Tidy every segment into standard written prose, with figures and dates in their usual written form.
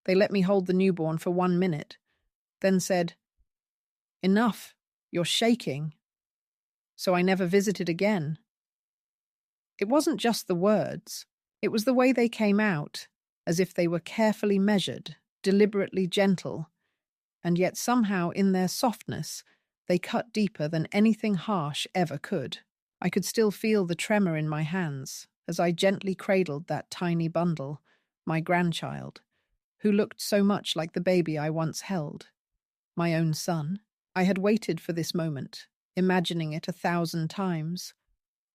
They let me hold the newborn for 1 minute, then said, "Enough, you're shaking." So I never visited again. It wasn't just the words, it was the way they came out, as if they were carefully measured, deliberately gentle, and yet somehow in their softness, they cut deeper than anything harsh ever could. I could still feel the tremor in my hands as I gently cradled that tiny bundle, my grandchild, who looked so much like the baby I once held, my own son. I had waited for this moment, imagining it 1,000 times,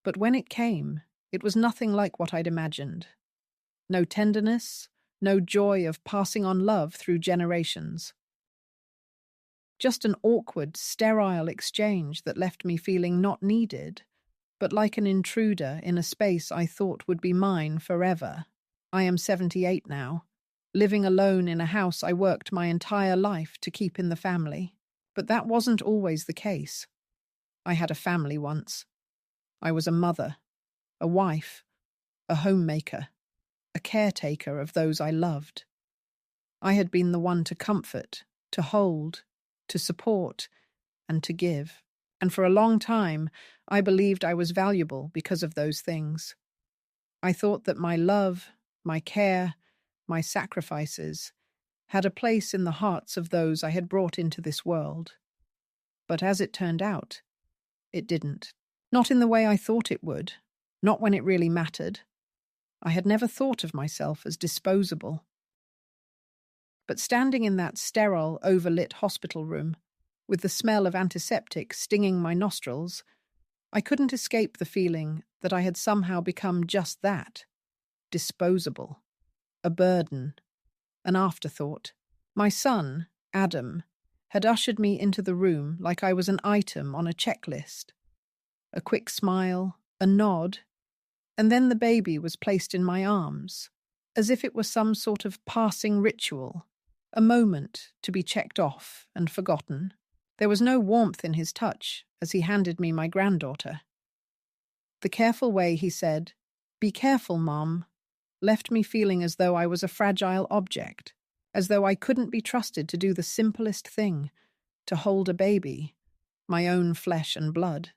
but when it came, it was nothing like what I'd imagined. No tenderness, no joy of passing on love through generations. Just an awkward, sterile exchange that left me feeling not needed, but like an intruder in a space I thought would be mine forever. I am 78 now, living alone in a house I worked my entire life to keep in the family. But that wasn't always the case. I had a family once. I was a mother, a wife, a homemaker, a caretaker of those I loved. I had been the one to comfort, to hold, to support, and to give. And for a long time, I believed I was valuable because of those things. I thought that my love, my care, my sacrifices had a place in the hearts of those I had brought into this world. But as it turned out, it didn't. Not in the way I thought it would, not when it really mattered. I had never thought of myself as disposable. But standing in that sterile, overlit hospital room, with the smell of antiseptic stinging my nostrils, I couldn't escape the feeling that I had somehow become just that, disposable, a burden, an afterthought. My son, Adam, had ushered me into the room like I was an item on a checklist. A quick smile, a nod, and then the baby was placed in my arms, as if it were some sort of passing ritual, a moment to be checked off and forgotten. There was no warmth in his touch as he handed me my granddaughter. The careful way he said, "Be careful, Mom," left me feeling as though I was a fragile object, as though I couldn't be trusted to do the simplest thing, to hold a baby, my own flesh and blood.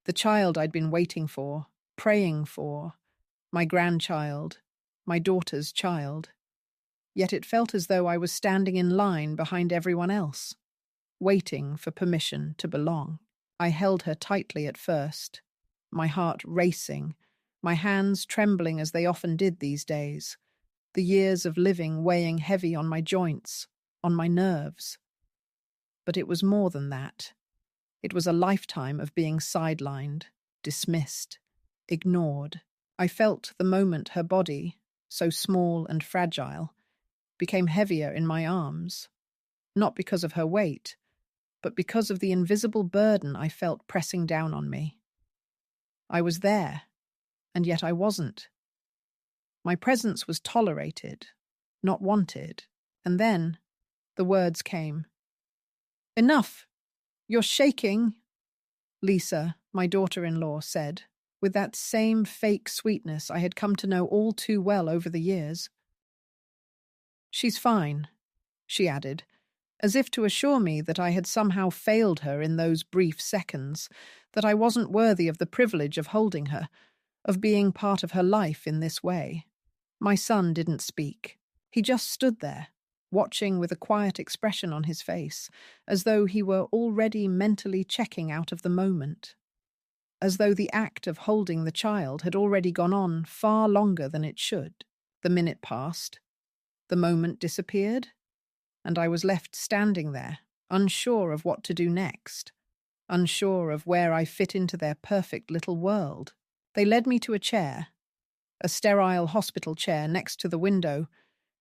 The child I'd been waiting for, praying for, my grandchild, my daughter's child. Yet it felt as though I was standing in line behind everyone else, waiting for permission to belong. I held her tightly at first, my heart racing, my hands trembling as they often did these days, the years of living weighing heavy on my joints, on my nerves. But it was more than that. It was a lifetime of being sidelined, dismissed, ignored. I felt the moment her body, so small and fragile, became heavier in my arms, not because of her weight, but because of the invisible burden I felt pressing down on me. I was there, and yet I wasn't. My presence was tolerated, not wanted, and then the words came. "Enough! You're shaking," Lisa, my daughter-in-law, said, with that same fake sweetness I had come to know all too well over the years. "She's fine," she added, as if to assure me that I had somehow failed her in those brief seconds, that I wasn't worthy of the privilege of holding her, of being part of her life in this way. My son didn't speak. He just stood there, watching with a quiet expression on his face, as though he were already mentally checking out of the moment, as though the act of holding the child had already gone on far longer than it should. The minute passed, the moment disappeared, and I was left standing there, unsure of what to do next, unsure of where I fit into their perfect little world. They led me to a chair, a sterile hospital chair next to the window,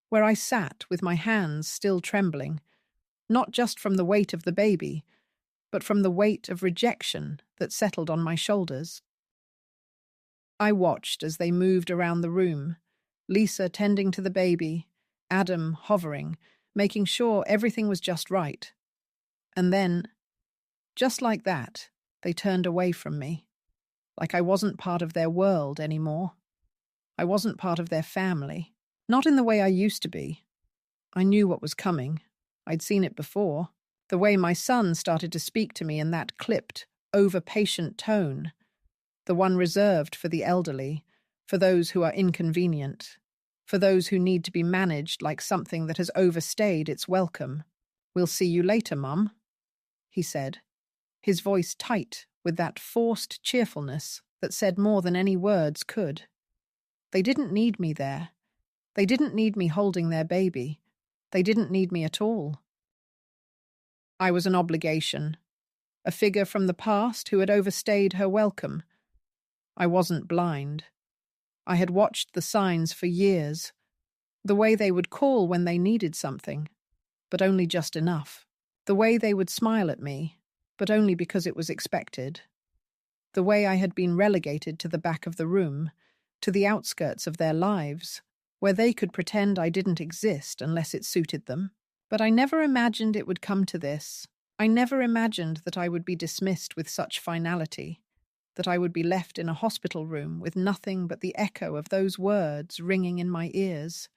where I sat with my hands still trembling, not just from the weight of the baby, but from the weight of rejection that settled on my shoulders. I watched as they moved around the room, Lisa tending to the baby, Adam hovering, making sure everything was just right. And then, just like that, they turned away from me, like I wasn't part of their world anymore. I wasn't part of their family. Not in the way I used to be. I knew what was coming. I'd seen it before. The way my son started to speak to me in that clipped, over-patient tone, the one reserved for the elderly, for those who are inconvenient, for those who need to be managed like something that has overstayed its welcome. "We'll see you later, Mum," he said, his voice tight with that forced cheerfulness that said more than any words could. They didn't need me there. They didn't need me holding their baby. They didn't need me at all. I was an obligation, a figure from the past who had overstayed her welcome. I wasn't blind. I had watched the signs for years, the way they would call when they needed something, but only just enough, the way they would smile at me, but only because it was expected, the way I had been relegated to the back of the room, to the outskirts of their lives, where they could pretend I didn't exist unless it suited them. But I never imagined it would come to this. I never imagined that I would be dismissed with such finality, that I would be left in a hospital room with nothing but the echo of those words ringing in my ears.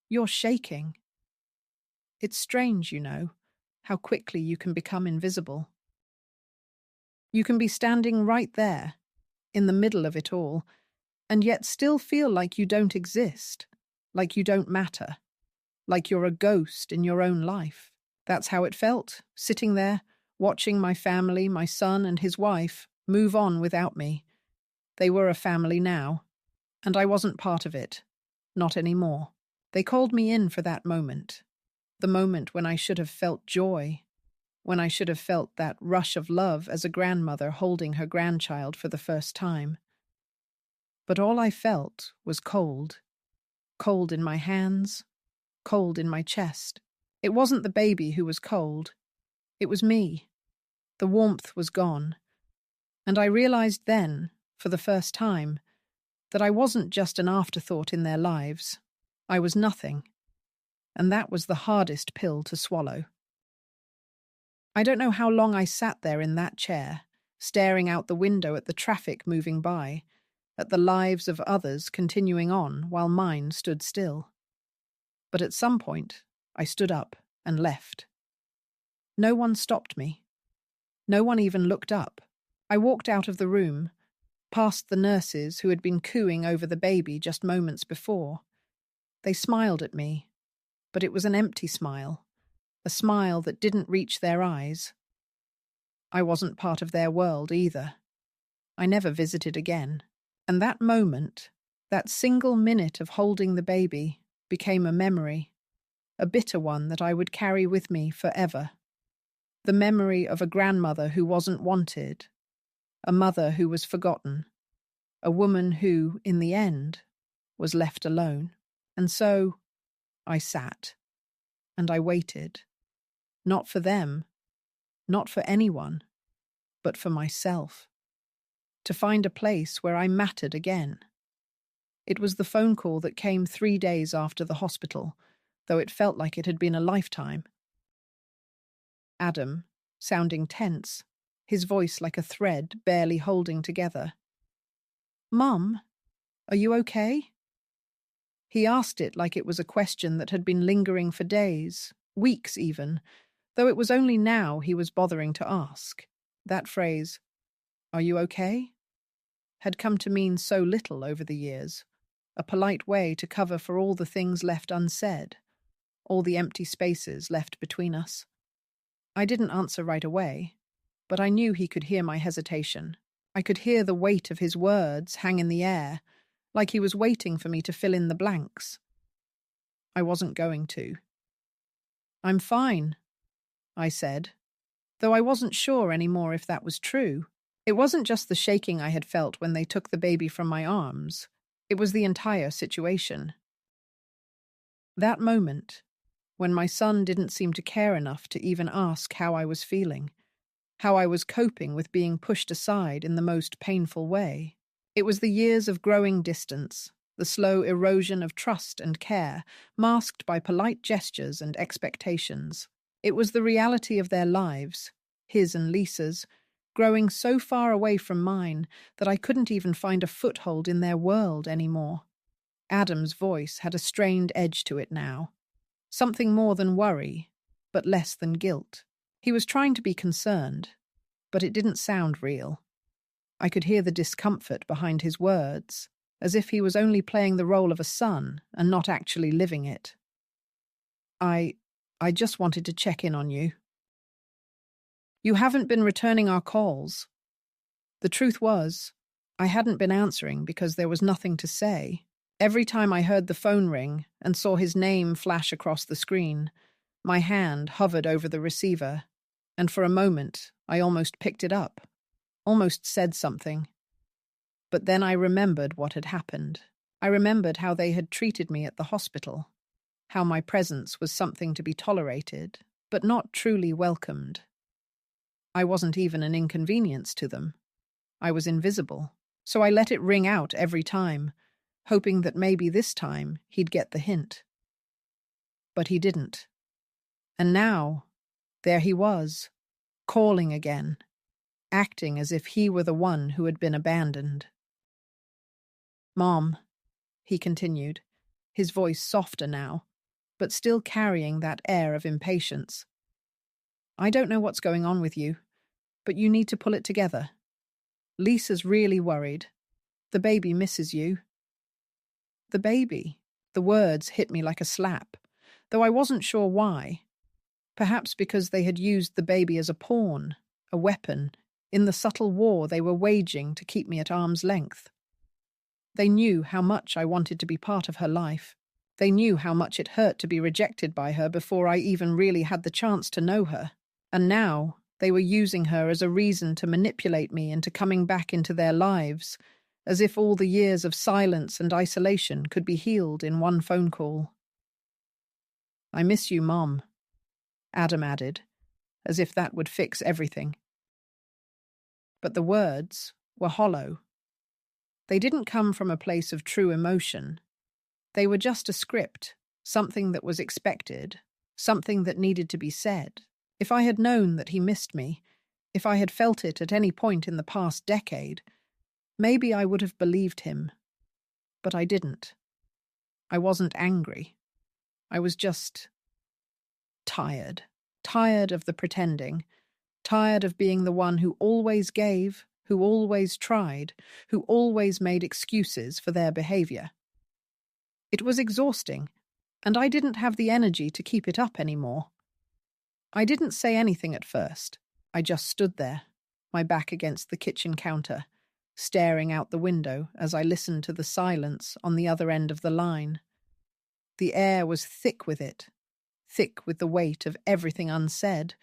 "You're shaking." It's strange, you know, how quickly you can become invisible. You can be standing right there, in the middle of it all, and yet still feel like you don't exist, like you don't matter, like you're a ghost in your own life. That's how it felt, sitting there, watching my family, my son and his wife, move on without me. They were a family now, and I wasn't part of it. Not anymore. They called me in for that moment. The moment when I should have felt joy, when I should have felt that rush of love as a grandmother holding her grandchild for the first time. But all I felt was cold. Cold in my hands, cold in my chest. It wasn't the baby who was cold. It was me. The warmth was gone. And I realized then, for the first time, that I wasn't just an afterthought in their lives. I was nothing. And that was the hardest pill to swallow. I don't know how long I sat there in that chair, staring out the window at the traffic moving by, at the lives of others continuing on while mine stood still. But at some point, I stood up and left. No one stopped me. No one even looked up. I walked out of the room, past the nurses who had been cooing over the baby just moments before. They smiled at me, but it was an empty smile, a smile that didn't reach their eyes. I wasn't part of their world either. I never visited again. And that moment, that single minute of holding the baby, became a memory, a bitter one that I would carry with me forever. The memory of a grandmother who wasn't wanted, a mother who was forgotten, a woman who, in the end, was left alone. And so I sat, and I waited, not for them, not for anyone, but for myself, to find a place where I mattered again. It was the phone call that came 3 days after the hospital, though it felt like it had been a lifetime. Adam, sounding tense, his voice like a thread barely holding together. "Mum, are you okay?" He asked it like it was a question that had been lingering for days, weeks even, though it was only now he was bothering to ask. That phrase, "Are you okay?" had come to mean so little over the years, a polite way to cover for all the things left unsaid, all the empty spaces left between us. I didn't answer right away, but I knew he could hear my hesitation. I could hear the weight of his words hang in the air, like he was waiting for me to fill in the blanks. I wasn't going to. "I'm fine," I said, though I wasn't sure anymore if that was true. It wasn't just the shaking I had felt when they took the baby from my arms. It was the entire situation. That moment, when my son didn't seem to care enough to even ask how I was feeling, how I was coping with being pushed aside in the most painful way. It was the years of growing distance, the slow erosion of trust and care, masked by polite gestures and expectations. It was the reality of their lives, his and Lisa's, growing so far away from mine that I couldn't even find a foothold in their world anymore. Adam's voice had a strained edge to it now, something more than worry, but less than guilt. He was trying to be concerned, but it didn't sound real. I could hear the discomfort behind his words, as if he was only playing the role of a son and not actually living it. I just wanted to check in on you. You haven't been returning our calls. The truth was, I hadn't been answering because there was nothing to say. Every time I heard the phone ring and saw his name flash across the screen, my hand hovered over the receiver, and for a moment I almost picked it up, almost said something. But then I remembered what had happened. I remembered how they had treated me at the hospital, how my presence was something to be tolerated, but not truly welcomed. I wasn't even an inconvenience to them. I was invisible, so I let it ring out every time, hoping that maybe this time he'd get the hint. But he didn't. And now, there he was, calling again, acting as if he were the one who had been abandoned. Mom, he continued, his voice softer now, but still carrying that air of impatience. I don't know what's going on with you, but you need to pull it together. Lisa's really worried. The baby misses you. The baby. The words hit me like a slap, though I wasn't sure why. Perhaps because they had used the baby as a pawn, a weapon, in the subtle war they were waging to keep me at arm's length. They knew how much I wanted to be part of her life. They knew how much it hurt to be rejected by her before I even really had the chance to know her. And now they were using her as a reason to manipulate me into coming back into their lives, as if all the years of silence and isolation could be healed in one phone call. I miss you, Mom, Adam added, as if that would fix everything. But the words were hollow. They didn't come from a place of true emotion. They were just a script, something that was expected, something that needed to be said. If I had known that he missed me, if I had felt it at any point in the past decade, maybe I would have believed him. But I didn't. I wasn't angry. I was just tired. Tired of the pretending. Tired of being the one who always gave, who always tried, who always made excuses for their behavior. It was exhausting, and I didn't have the energy to keep it up anymore. I didn't say anything at first. I just stood there, my back against the kitchen counter, staring out the window as I listened to the silence on the other end of the line. The air was thick with it, thick with the weight of everything unsaid,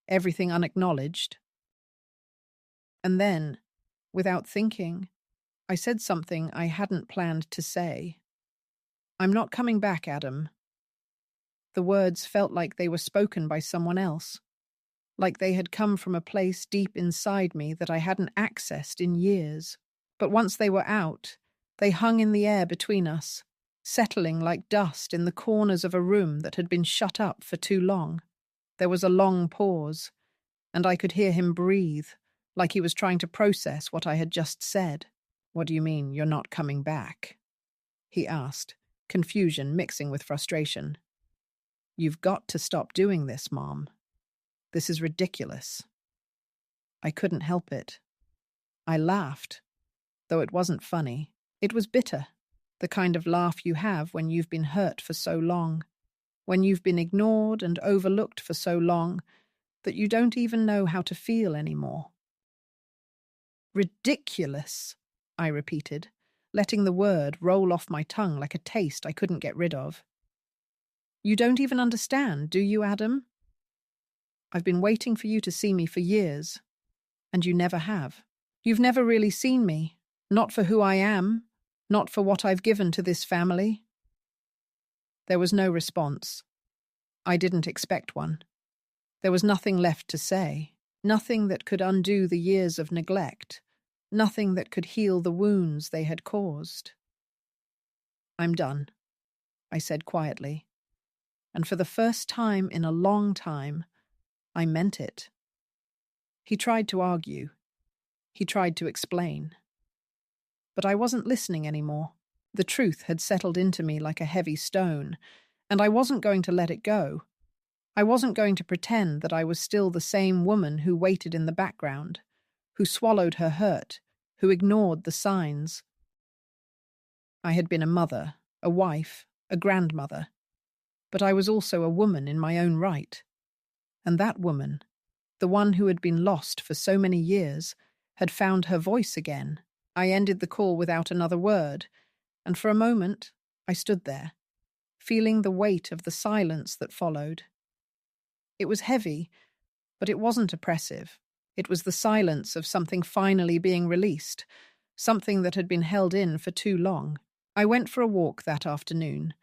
everything unacknowledged. And then, without thinking, I said something I hadn't planned to say. I'm not coming back, Adam. The words felt like they were spoken by someone else, like they had come from a place deep inside me that I hadn't accessed in years. But once they were out, they hung in the air between us, settling like dust in the corners of a room that had been shut up for too long. There was a long pause, and I could hear him breathe, like he was trying to process what I had just said. What do you mean, you're not coming back? He asked, confusion mixing with frustration. You've got to stop doing this, Mom. This is ridiculous. I couldn't help it. I laughed, though it wasn't funny. It was bitter, the kind of laugh you have when you've been hurt for so long, when you've been ignored and overlooked for so long that you don't even know how to feel anymore. Ridiculous, I repeated, letting the word roll off my tongue like a taste I couldn't get rid of. You don't even understand, do you, Adam? I've been waiting for you to see me for years, and you never have. You've never really seen me, not for who I am, not for what I've given to this family. There was no response. I didn't expect one. There was nothing left to say, nothing that could undo the years of neglect, nothing that could heal the wounds they had caused. I'm done, I said quietly, and for the first time in a long time, I meant it. He tried to argue. He tried to explain. But I wasn't listening anymore. The truth had settled into me like a heavy stone, and I wasn't going to let it go. I wasn't going to pretend that I was still the same woman who waited in the background, who swallowed her hurt, who ignored the signs. I had been a mother, a wife, a grandmother, but I was also a woman in my own right. And that woman, the one who had been lost for so many years, had found her voice again. I ended the call without another word, and for a moment I stood there, feeling the weight of the silence that followed. It was heavy, but it wasn't oppressive. It was the silence of something finally being released, something that had been held in for too long. I went for a walk that afternoon,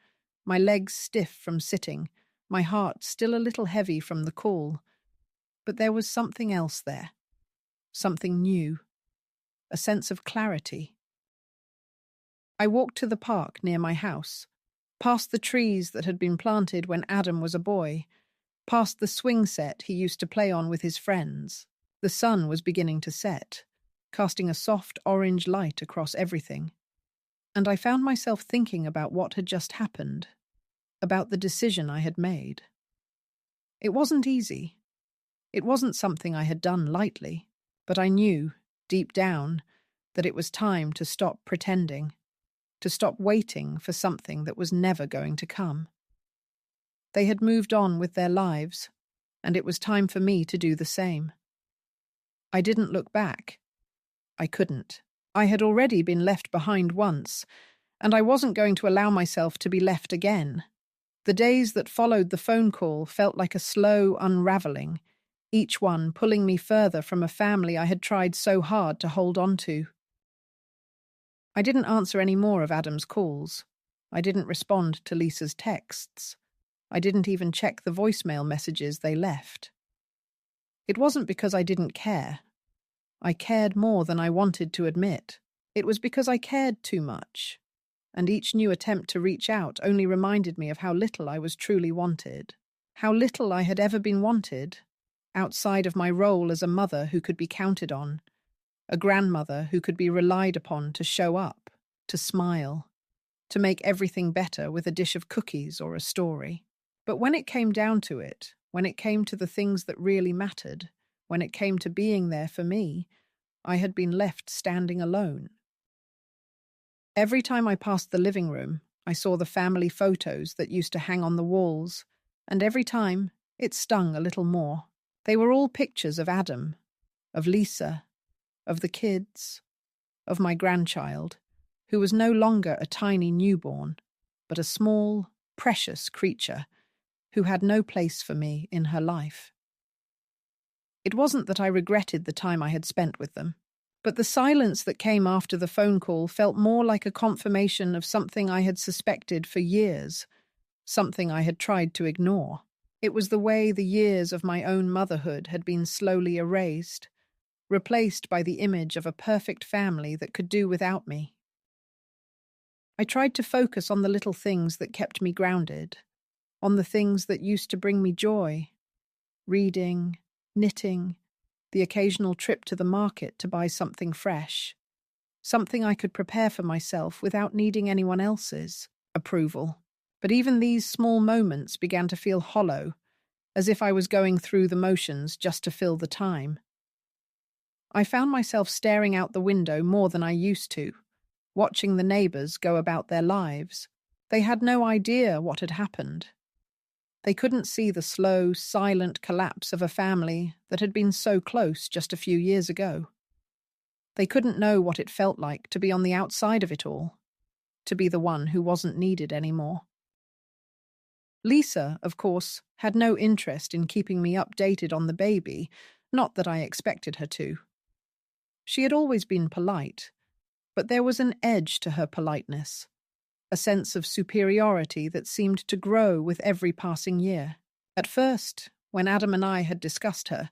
my legs stiff from sitting, my heart still a little heavy from the call. But there was something else there, something new, a sense of clarity. I walked to the park near my house, past the trees that had been planted when Adam was a boy, past the swing set he used to play on with his friends. The sun was beginning to set, casting a soft orange light across everything. And I found myself thinking about what had just happened, about the decision I had made. It wasn't easy. It wasn't something I had done lightly, but I knew, deep down, that it was time to stop pretending, to stop waiting for something that was never going to come. They had moved on with their lives, and it was time for me to do the same. I didn't look back. I couldn't. I had already been left behind once, and I wasn't going to allow myself to be left again. The days that followed the phone call felt like a slow unraveling, each one pulling me further from a family I had tried so hard to hold on to. I didn't answer any more of Adam's calls. I didn't respond to Lisa's texts. I didn't even check the voicemail messages they left. It wasn't because I didn't care. I cared more than I wanted to admit. It was because I cared too much, and each new attempt to reach out only reminded me of how little I was truly wanted, how little I had ever been wanted, outside of my role as a mother who could be counted on, a grandmother who could be relied upon to show up, to smile, to make everything better with a dish of cookies or a story. But when it came down to it, when it came to the things that really mattered, when it came to being there for me, I had been left standing alone. Every time I passed the living room, I saw the family photos that used to hang on the walls, and every time it stung a little more. They were all pictures of Adam, of Lisa, of the kids, of my grandchild, who was no longer a tiny newborn, but a small, precious creature who had no place for me in her life. It wasn't that I regretted the time I had spent with them, but the silence that came after the phone call felt more like a confirmation of something I had suspected for years, something I had tried to ignore. It was the way the years of my own motherhood had been slowly erased, replaced by the image of a perfect family that could do without me. I tried to focus on the little things that kept me grounded, on the things that used to bring me joy: reading, knitting, the occasional trip to the market to buy something fresh, something I could prepare for myself without needing anyone else's approval. But even these small moments began to feel hollow, as if I was going through the motions just to fill the time. I found myself staring out the window more than I used to, watching the neighbours go about their lives. They had no idea what had happened. They couldn't see the slow, silent collapse of a family that had been so close just a few years ago. They couldn't know what it felt like to be on the outside of it all, to be the one who wasn't needed anymore. Lisa, of course, had no interest in keeping me updated on the baby, not that I expected her to. She had always been polite, but there was an edge to her politeness, a sense of superiority that seemed to grow with every passing year. At first, when Adam and I had discussed her,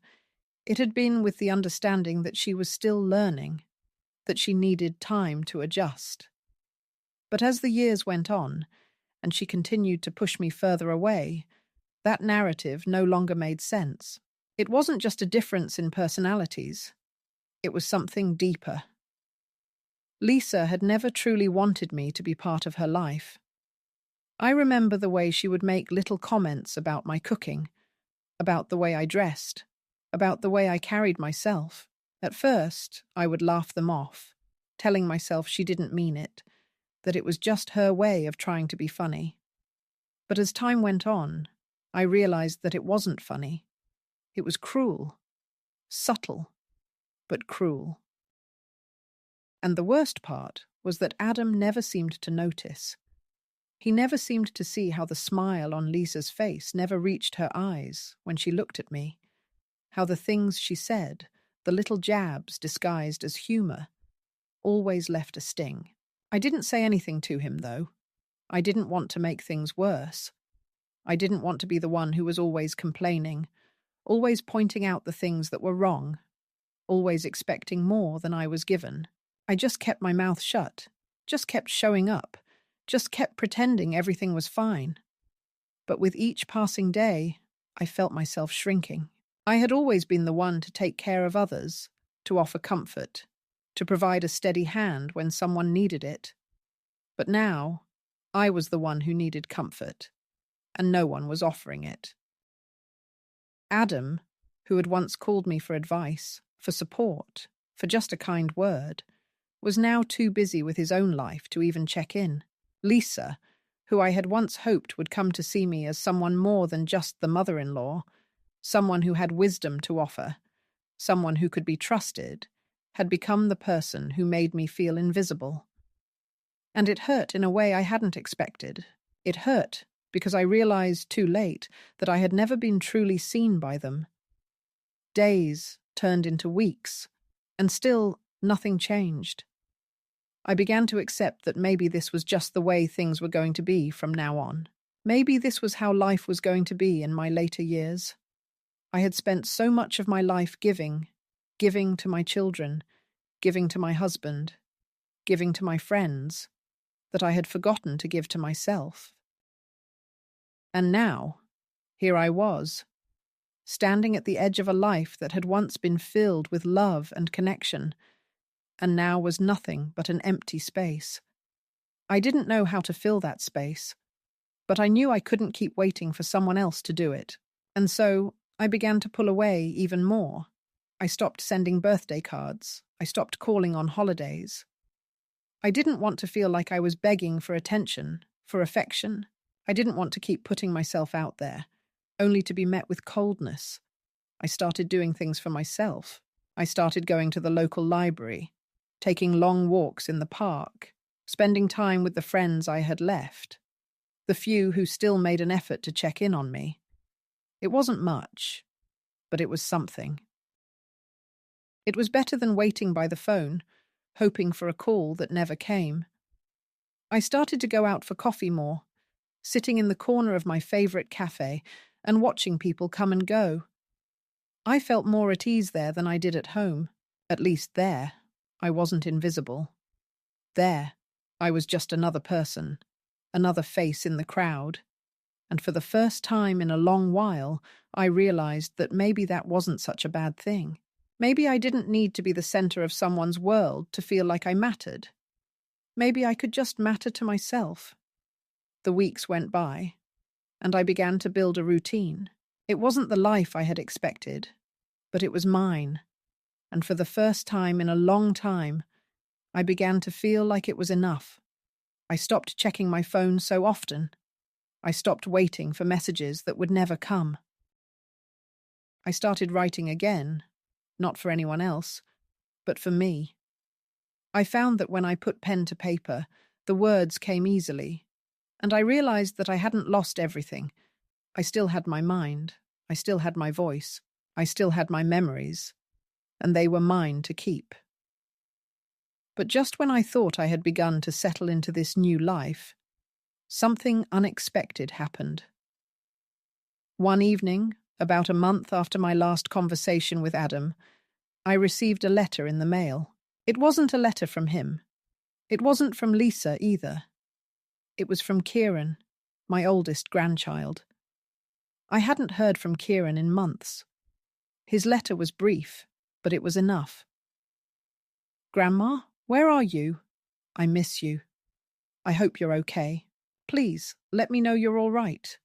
it had been with the understanding that she was still learning, that she needed time to adjust. But as the years went on, and she continued to push me further away, that narrative no longer made sense. It wasn't just a difference in personalities. It was something deeper. Lisa had never truly wanted me to be part of her life. I remember the way she would make little comments about my cooking, about the way I dressed, about the way I carried myself. At first, I would laugh them off, telling myself she didn't mean it, that it was just her way of trying to be funny. But as time went on, I realized that it wasn't funny. It was cruel, subtle, but cruel. And the worst part was that Adam never seemed to notice. He never seemed to see how the smile on Lisa's face never reached her eyes when she looked at me, how the things she said, the little jabs disguised as humor, always left a sting. I didn't say anything to him, though. I didn't want to make things worse. I didn't want to be the one who was always complaining, always pointing out the things that were wrong, always expecting more than I was given. I just kept my mouth shut, just kept showing up, just kept pretending everything was fine. But with each passing day, I felt myself shrinking. I had always been the one to take care of others, to offer comfort, to provide a steady hand when someone needed it. But now, I was the one who needed comfort, and no one was offering it. Adam, who had once called me for advice, for support, for just a kind word, was now too busy with his own life to even check in. Lisa, who I had once hoped would come to see me as someone more than just the mother-in-law, someone who had wisdom to offer, someone who could be trusted, had become the person who made me feel invisible. And it hurt in a way I hadn't expected. It hurt because I realized too late that I had never been truly seen by them. Days turned into weeks, and still nothing changed. I began to accept that maybe this was just the way things were going to be from now on. Maybe this was how life was going to be in my later years. I had spent so much of my life giving to my children, giving to my husband, giving to my friends, that I had forgotten to give to myself. And now, here I was, standing at the edge of a life that had once been filled with love and connection, and now was nothing but an empty space. I didn't know how to fill that space, but I knew I couldn't keep waiting for someone else to do it, and so I began to pull away even more. I stopped sending birthday cards. I stopped calling on holidays. I didn't want to feel like I was begging for attention, for affection. I didn't want to keep putting myself out there, only to be met with coldness. I started doing things for myself. I started going to the local library, taking long walks in the park, spending time with the friends I had left, the few who still made an effort to check in on me. It wasn't much, but it was something. It was better than waiting by the phone, hoping for a call that never came. I started to go out for coffee more, sitting in the corner of my favorite cafe and watching people come and go. I felt more at ease there than I did at home. At least there, I wasn't invisible. There, I was just another person, another face in the crowd. And for the first time in a long while, I realized that maybe that wasn't such a bad thing. Maybe I didn't need to be the center of someone's world to feel like I mattered. Maybe I could just matter to myself. The weeks went by, and I began to build a routine. It wasn't the life I had expected, but it was mine. And for the first time in a long time, I began to feel like it was enough. I stopped checking my phone so often. I stopped waiting for messages that would never come. I started writing again, not for anyone else, but for me. I found that when I put pen to paper, the words came easily, and I realized that I hadn't lost everything. I still had my mind, I still had my voice, I still had my memories, and they were mine to keep. But just when I thought I had begun to settle into this new life, something unexpected happened. One evening, about a month after my last conversation with Adam, I received a letter in the mail. It wasn't a letter from him. It wasn't from Lisa either. It was from Kieran, my oldest grandchild. I hadn't heard from Kieran in months. His letter was brief, but it was enough. "Grandma, where are you?" I miss you. I hope you're okay. Please, let me know you're all right.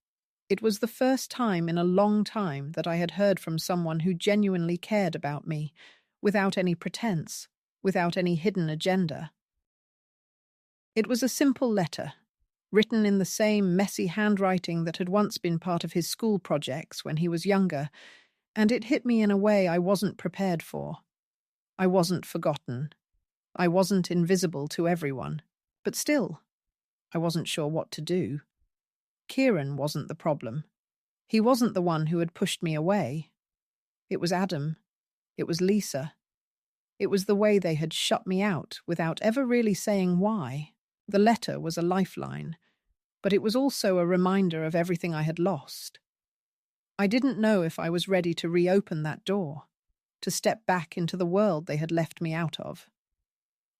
It was the first time in a long time that I had heard from someone who genuinely cared about me, without any pretense, without any hidden agenda. It was a simple letter, written in the same messy handwriting that had once been part of his school projects when he was younger, and it hit me in a way I wasn't prepared for. I wasn't forgotten. I wasn't invisible to everyone. But still, I wasn't sure what to do. Kieran wasn't the problem. He wasn't the one who had pushed me away. It was Adam. It was Lisa. It was the way they had shut me out without ever really saying why. The letter was a lifeline, but it was also a reminder of everything I had lost. I didn't know if I was ready to reopen that door, to step back into the world they had left me out of.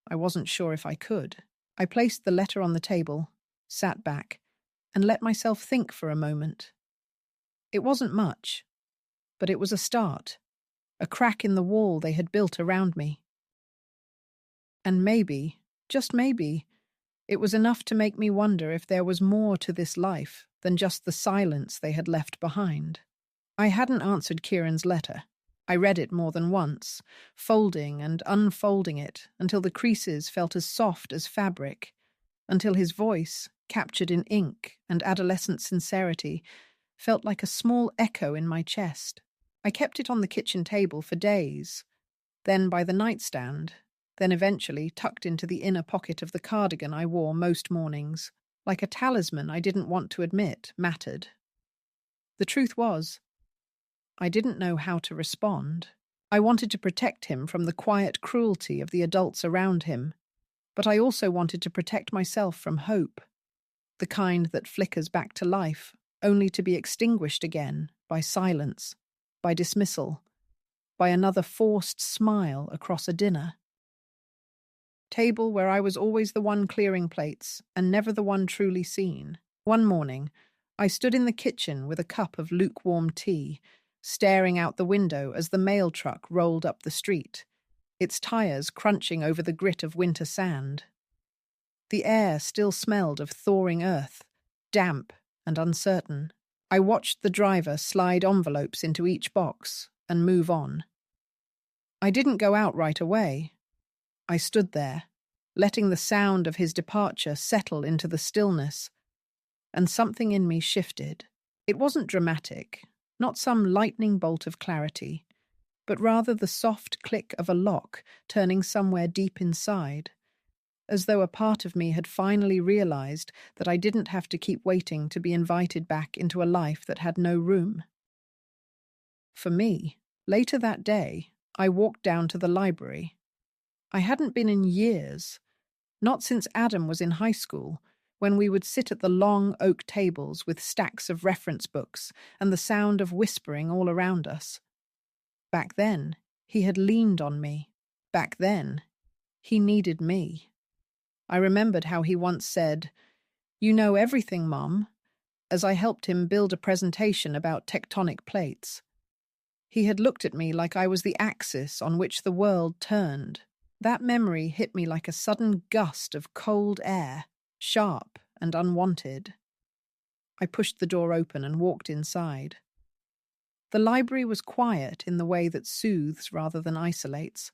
I wasn't sure if I could. I placed the letter on the table, sat back, and let myself think for a moment. It wasn't much, but it was a start, a crack in the wall they had built around me. And maybe, just maybe, it was enough to make me wonder if there was more to this life than just the silence they had left behind. I hadn't answered Kieran's letter. I read it more than once, folding and unfolding it until the creases felt as soft as fabric, until his voice, captured in ink and adolescent sincerity, felt like a small echo in my chest. I kept it on the kitchen table for days, then by the nightstand, then eventually tucked into the inner pocket of the cardigan I wore most mornings, like a talisman I didn't want to admit mattered. The truth was, I didn't know how to respond. I wanted to protect him from the quiet cruelty of the adults around him, but I also wanted to protect myself from hope, the kind that flickers back to life, only to be extinguished again by silence, by dismissal, by another forced smile across a dinner table where I was always the one clearing plates and never the one truly seen. One morning, I stood in the kitchen with a cup of lukewarm tea, staring out the window as the mail truck rolled up the street, its tires crunching over the grit of winter sand. The air still smelled of thawing earth, damp and uncertain. I watched the driver slide envelopes into each box and move on. I didn't go out right away. I stood there, letting the sound of his departure settle into the stillness, and something in me shifted. It wasn't dramatic, not some lightning bolt of clarity, but rather the soft click of a lock turning somewhere deep inside, as though a part of me had finally realized that I didn't have to keep waiting to be invited back into a life that had no room. For me, later that day, I walked down to the library. I hadn't been in years, not since Adam was in high school, when we would sit at the long oak tables with stacks of reference books and the sound of whispering all around us. Back then, he had leaned on me. Back then, he needed me. I remembered how he once said, "You know everything, Mom," as I helped him build a presentation about tectonic plates. He had looked at me like I was the axis on which the world turned. That memory hit me like a sudden gust of cold air, sharp and unwanted. I pushed the door open and walked inside. The library was quiet in the way that soothes rather than isolates.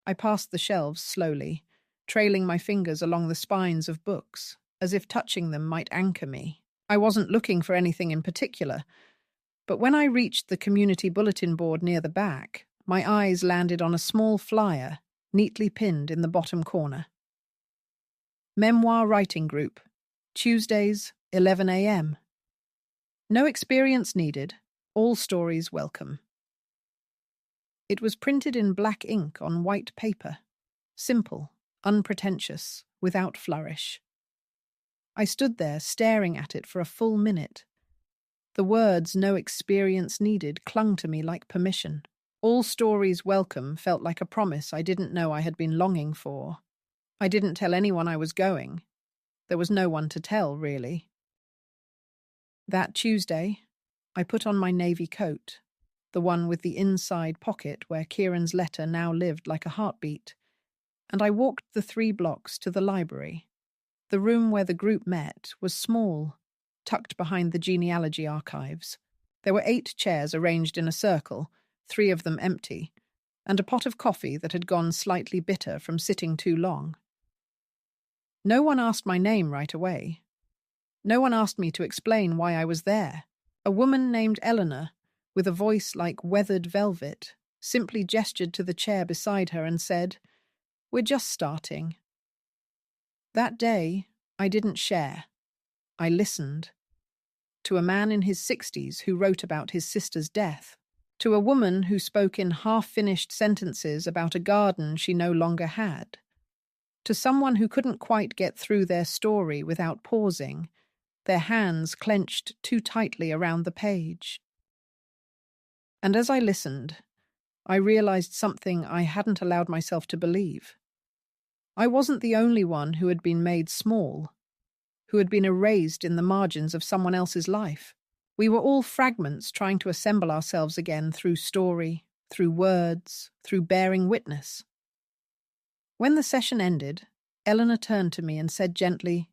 I passed the shelves slowly, trailing my fingers along the spines of books, as if touching them might anchor me. I wasn't looking for anything in particular, but when I reached the community bulletin board near the back, my eyes landed on a small flyer, neatly pinned in the bottom corner. Memoir Writing Group, Tuesdays, 11 a.m. No experience needed, all stories welcome. It was printed in black ink on white paper, simple, unpretentious, without flourish. I stood there staring at it for a full minute. The words "no experience needed" clung to me like permission. All stories welcome felt like a promise I didn't know I had been longing for. I didn't tell anyone I was going. There was no one to tell, really. That Tuesday, I put on my navy coat, the one with the inside pocket where Kieran's letter now lived like a heartbeat, and I walked the 3 blocks to the library. The room where the group met was small, tucked behind the genealogy archives. There were 8 chairs arranged in a circle, 3 of them empty, and a pot of coffee that had gone slightly bitter from sitting too long. No one asked my name right away. No one asked me to explain why I was there. A woman named Eleanor, with a voice like weathered velvet, simply gestured to the chair beside her and said, "We're just starting." That day, I didn't share. I listened. To a man in his 60s who wrote about his sister's death. To a woman who spoke in half-finished sentences about a garden she no longer had. To someone who couldn't quite get through their story without pausing, their hands clenched too tightly around the page. And as I listened, I realized something I hadn't allowed myself to believe. I wasn't the only one who had been made small, who had been erased in the margins of someone else's life. We were all fragments trying to assemble ourselves again through story, through words, through bearing witness. When the session ended, Eleanor turned to me and said gently,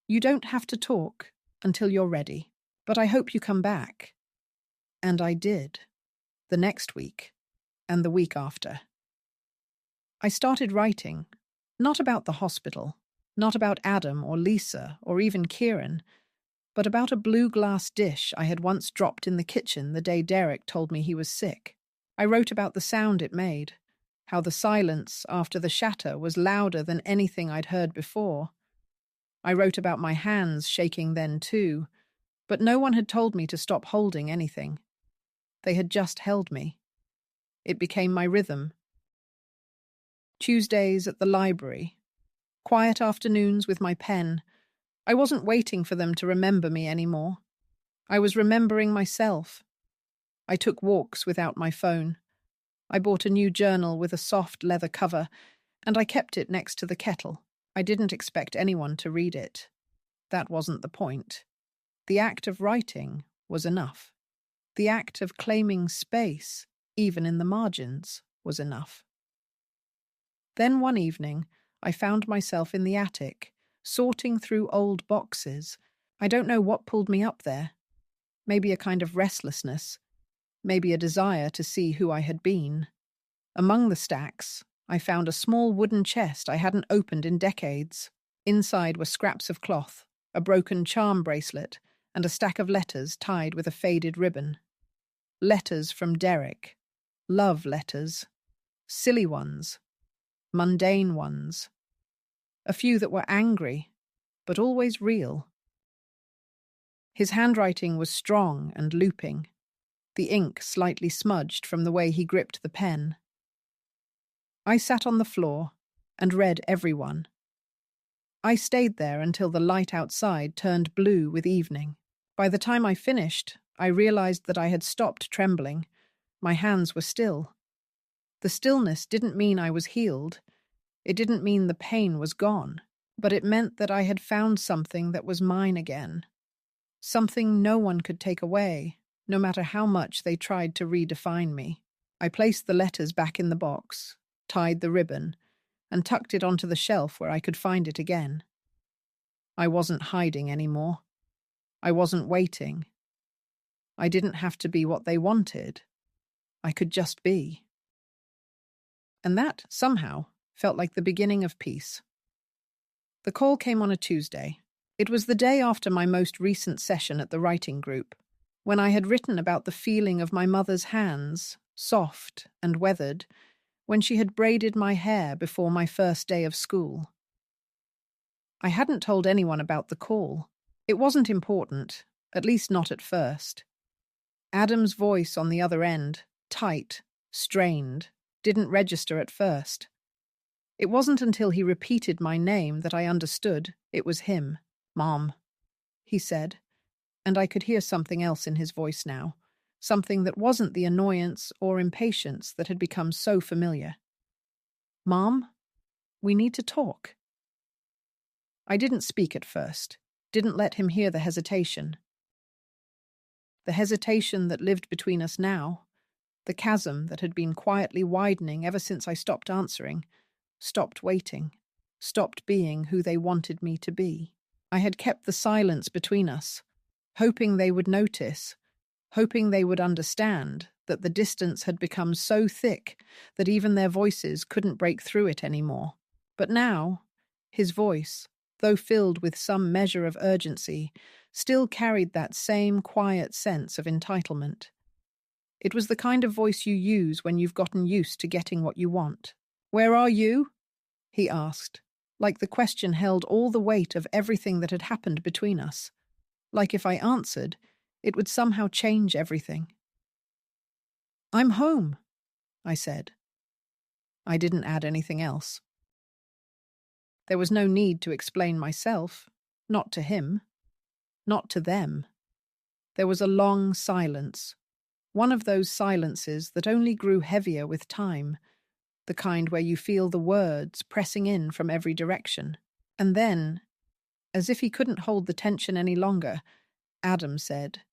"You don't have to talk until you're ready, but I hope you come back." And I did, the next week, and the week after. I started writing, not about the hospital, not about Adam or Lisa or even Kieran, but about a blue glass dish I had once dropped in the kitchen the day Derek told me he was sick. I wrote about the sound it made, how the silence after the shatter was louder than anything I'd heard before. I wrote about my hands shaking then too, but no one had told me to stop holding anything. They had just held me. It became my rhythm. Tuesdays at the library, quiet afternoons with my pen. I wasn't waiting for them to remember me anymore. I was remembering myself. I took walks without my phone. I bought a new journal with a soft leather cover, and I kept it next to the kettle. I didn't expect anyone to read it. That wasn't the point. The act of writing was enough. The act of claiming space, even in the margins, was enough. Then one evening, I found myself in the attic, sorting through old boxes. I don't know what pulled me up there. Maybe a kind of restlessness. Maybe a desire to see who I had been. Among the stacks, I found a small wooden chest I hadn't opened in decades. Inside were scraps of cloth, a broken charm bracelet, and a stack of letters tied with a faded ribbon. Letters from Derek. Love letters. Silly ones. Mundane ones. A few that were angry, but always real. His handwriting was strong and looping, the ink slightly smudged from the way he gripped the pen. I sat on the floor and read every one. I stayed there until the light outside turned blue with evening. By the time I finished, I realized that I had stopped trembling. My hands were still. The stillness didn't mean I was healed. It didn't mean the pain was gone, but it meant that I had found something that was mine again. Something no one could take away, no matter how much they tried to redefine me. I placed the letters back in the box, tied the ribbon, and tucked it onto the shelf where I could find it again. I wasn't hiding anymore. I wasn't waiting. I didn't have to be what they wanted. I could just be. And that, somehow, felt like the beginning of peace. The call came on a Tuesday. It was the day after my most recent session at the writing group, when I had written about the feeling of my mother's hands, soft and weathered, when she had braided my hair before my first day of school. I hadn't told anyone about the call. It wasn't important, at least not at first. Adam's voice on the other end, tight, strained, didn't register at first. It wasn't until he repeated my name that I understood it was him. "Mom," he said, and I could hear something else in his voice now, something that wasn't the annoyance or impatience that had become so familiar. "Mom, we need to talk." I didn't speak at first, didn't let him hear the hesitation. The hesitation that lived between us now, the chasm that had been quietly widening ever since I stopped answering, stopped waiting, stopped being who they wanted me to be. I had kept the silence between us, hoping they would notice, hoping they would understand that the distance had become so thick that even their voices couldn't break through it anymore. But now, his voice, though filled with some measure of urgency, still carried that same quiet sense of entitlement. It was the kind of voice you use when you've gotten used to getting what you want. "Where are you?" he asked, like the question held all the weight of everything that had happened between us. Like if I answered, it would somehow change everything. "I'm home," I said. I didn't add anything else. There was no need to explain myself, not to him, not to them. There was a long silence, one of those silences that only grew heavier with time, the kind where you feel the words pressing in from every direction. And then, as if he couldn't hold the tension any longer, Adam said,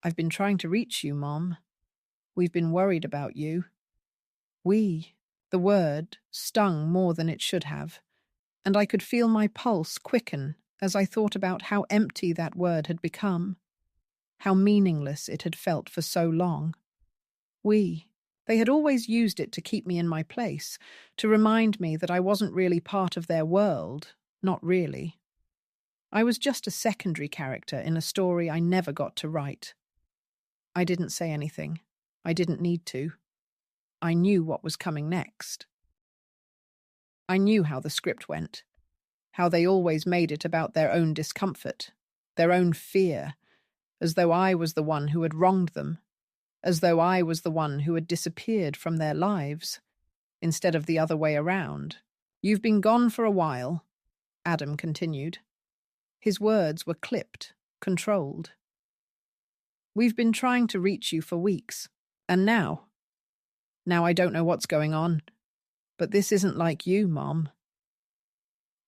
"I've been trying to reach you, Mom. We've been worried about you." The word, stung more than it should have, and I could feel my pulse quicken as I thought about how empty that word had become, how meaningless it had felt for so long. They had always used it to keep me in my place, to remind me that I wasn't really part of their world, not really. I was just a secondary character in a story I never got to write. I didn't say anything. I didn't need to. I knew what was coming next. I knew how the script went, how they always made it about their own discomfort, their own fear, as though I was the one who had wronged them, as though I was the one who had disappeared from their lives, instead of the other way around. "You've been gone for a while," Adam continued. His words were clipped, controlled. "We've been trying to reach you for weeks, and now I don't know what's going on, but this isn't like you, Mom."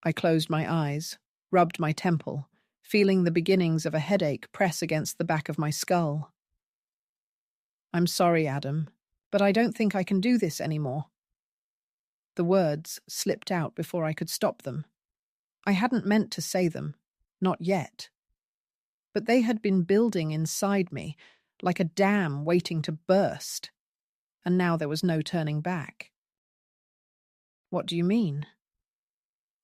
I closed my eyes, rubbed my temple, feeling the beginnings of a headache press against the back of my skull. "I'm sorry, Adam, but I don't think I can do this anymore." The words slipped out before I could stop them. I hadn't meant to say them, not yet. But they had been building inside me, like a dam waiting to burst, and now there was no turning back. "What do you mean?"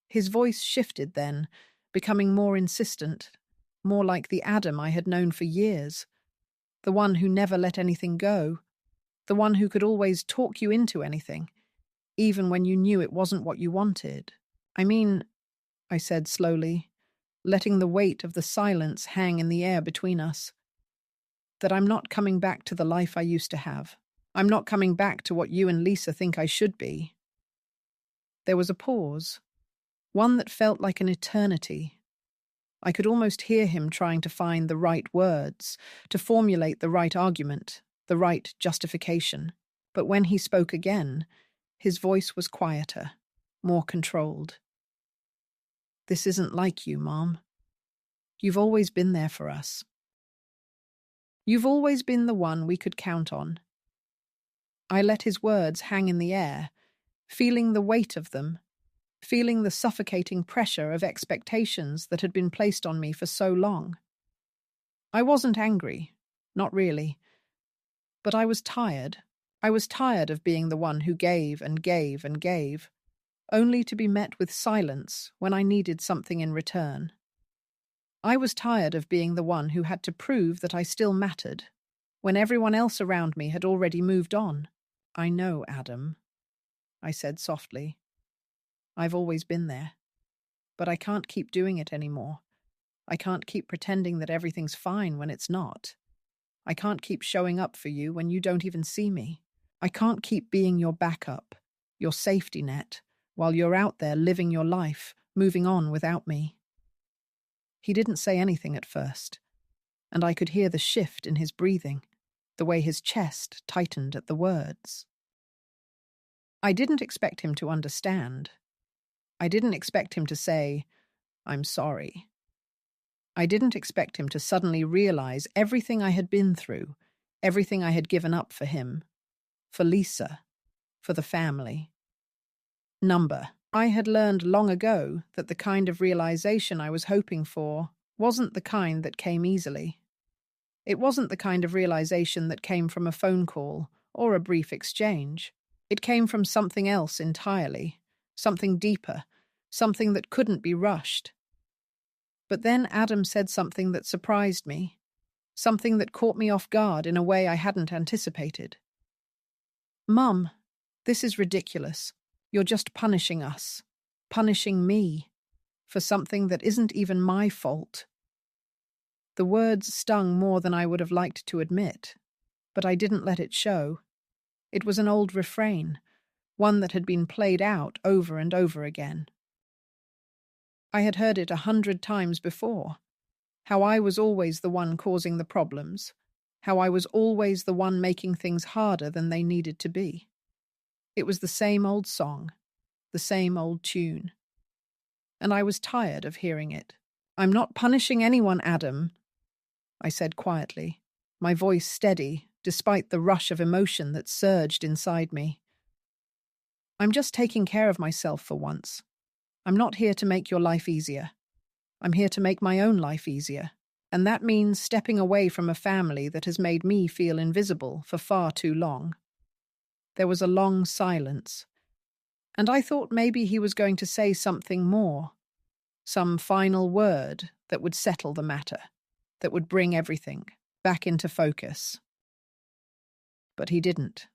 His voice shifted then, becoming more insistent, more like the Adam I had known for years, the one who never let anything go, the one who could always talk you into anything, even when you knew it wasn't what you wanted. "I mean," I said slowly, letting the weight of the silence hang in the air between us, "that I'm not coming back to the life I used to have. I'm not coming back to what you and Lisa think I should be." There was a pause, one that felt like an eternity. I could almost hear him trying to find the right words, to formulate the right argument, the right justification. But when he spoke again, his voice was quieter, more controlled. "This isn't like you, Mom. You've always been there for us. You've always been the one we could count on." I let his words hang in the air, feeling the weight of them, feeling the suffocating pressure of expectations that had been placed on me for so long. I wasn't angry, not really, but I was tired. I was tired of being the one who gave and gave and gave, only to be met with silence when I needed something in return. I was tired of being the one who had to prove that I still mattered, when everyone else around me had already moved on. "I know, Adam," I said softly. "I've always been there. But I can't keep doing it anymore. I can't keep pretending that everything's fine when it's not. I can't keep showing up for you when you don't even see me. I can't keep being your backup, your safety net, while you're out there living your life, moving on without me." He didn't say anything at first, and I could hear the shift in his breathing, the way his chest tightened at the words. I didn't expect him to understand. I didn't expect him to say, "I'm sorry." I didn't expect him to suddenly realize everything I had been through, everything I had given up for him, for Lisa, for the family. number. I had learned long ago that the kind of realization I was hoping for wasn't the kind that came easily. It wasn't the kind of realization that came from a phone call or a brief exchange. It came from something else entirely, something deeper, something that couldn't be rushed. But then Adam said something that surprised me, something that caught me off guard in a way I hadn't anticipated. "Mum, this is ridiculous. You're just punishing us, punishing me, for something that isn't even my fault." The words stung more than I would have liked to admit, but I didn't let it show. It was an old refrain, one that had been played out over and over again. I had heard it 100 times before, how I was always the one causing the problems, how I was always the one making things harder than they needed to be. It was the same old song, the same old tune. And I was tired of hearing it. "I'm not punishing anyone, Adam," I said quietly, my voice steady despite the rush of emotion that surged inside me. "I'm just taking care of myself for once. I'm not here to make your life easier. I'm here to make my own life easier. And that means stepping away from a family that has made me feel invisible for far too long." There was a long silence, and I thought maybe he was going to say something more, some final word that would settle the matter, that would bring everything back into focus. But he didn't.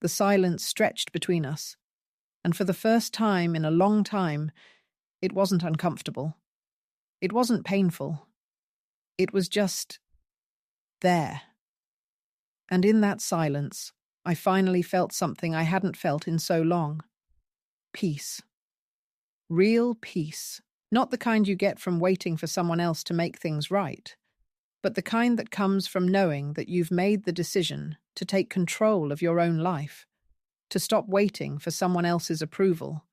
The silence stretched between us, and for the first time in a long time, it wasn't uncomfortable. It wasn't painful. It was just there. And in that silence, I finally felt something I hadn't felt in so long. Peace. Real peace. Not the kind you get from waiting for someone else to make things right, but the kind that comes from knowing that you've made the decision to take control of your own life, to stop waiting for someone else's approval,